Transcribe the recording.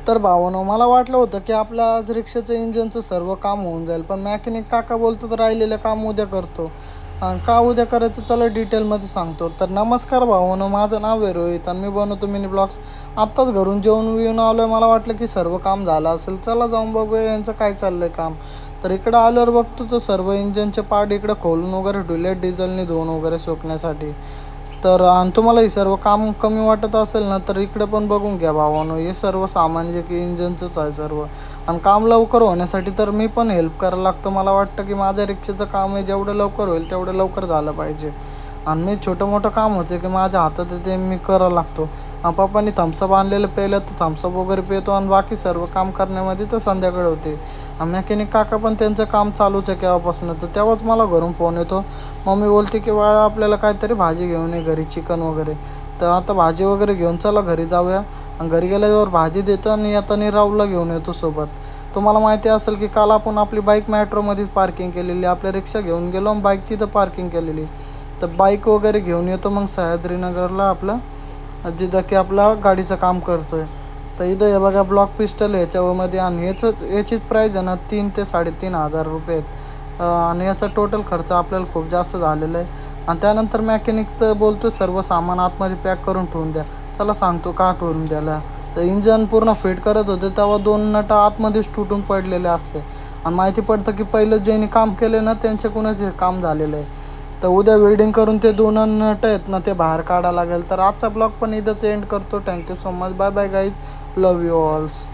तर भावानो, मला वाटलं होतं की आपल्या आज रिक्षाचं इंजनचं सर्व काम होऊन जाईल, पण मेकॅनिक काका बोलतो तर राहिलेलं काम उद्या करतो. आणि का उद्या करायचं चला डिटेलमध्ये सांगतो. तर नमस्कार भावानो, माझं नाव आहे रोहित आणि मी बनवतो मिनी ब्लॉग्स. आत्ताच घरून जेवण बिवून आलो आहे. मला वाटलं की सर्व काम झालं असेल, चला जाऊन बघूया यांचं काय चाललं आहे काम. तर इकडं आल्यावर बघतो तर सर्व इंजनचे पार्ट इकडं खोलून वगैरे ठेवले, डिझेलने धुवून वगैरे सुकण्यासाठी. तर आणि तुम्हाला हे सर्व काम कमी वाटत असेल ना, तर इकडे पण बघून घ्या भावानो. हे सर्व सामान जे की इंजनचंच आहे सर्व. आणि काम लवकर होण्यासाठी तर मी पण हेल्प करायला लागतो. मला वाटतं की माझ्या रिक्षेचं काम आहे, जेवढं लवकर होईल तेवढं लवकर झालं पाहिजे. आणि मी छोटं मोठं काम होतं की माझ्या हातात ते मी करायला लागतो. पप्पांनी थम्सअप आणलेलं पहिलं तर थम्सअप वगैरे पितो आणि बाकी सर्व काम करण्यामध्ये तर संध्याकाळ होते. मेकॅनिक काका पण त्यांचं काम चालूच आहे केव्हापासून. तर तेव्हाच मला घरून फोन येतो. मम्मी बोलते की बाळा आपल्याला काहीतरी भाजी घेऊन ये घरी, चिकन वगैरे. तर आता भाजी वगैरे घेऊन चला घरी जाऊया. आणि घरी गेल्यावर भाजी देतो आणि येताना राहुलला घेऊन येतो सोबत. तुम्हाला माहिती असेल की काल आपण आपली बाईक मेट्रोमध्येच पार्किंग केलेली, आपल्या रिक्षा घेऊन गेलो आणि बाईक तिथं पार्किंग केलेली. तर बाईक वगैरे घेऊन येतो मग सह्याद्रीनगरला आपलं, जिथं की आपला गाडीचं काम करतो आहे. तर इथं हे बघा ब्लॉक पिस्टल ह्याच्यामध्ये, आणि याचीच प्राईज आहे ना 3,000 ते 3,500 रुपये आहेत. आणि याचा टोटल खर्च आपल्याला खूप जास्त झालेला आहे. आणि त्यानंतर मेकॅनिक तर बोलतो सर्व सामान आतमध्ये पॅक करून ठेवून द्या. चला सांगतो का ठेवून द्यायला. तर इंजन पूर्ण फिट करत होते तेव्हा 2 नट आतमध्येच तुटून पडलेले असते. आणि माहिती पडतं की पहिलं ज्यांनी काम केले ना त्यांच्याकडूनच हे काम झालेलं आहे. तर उद्या वेल्डिंग करून ते 2 नट आहेत ना ते बाहेर काढायला लागेल. तर आजचा ब्लॉग पण इथंच एंड करतो. Thank you so much. Bye bye guys. Love you ऑल्स.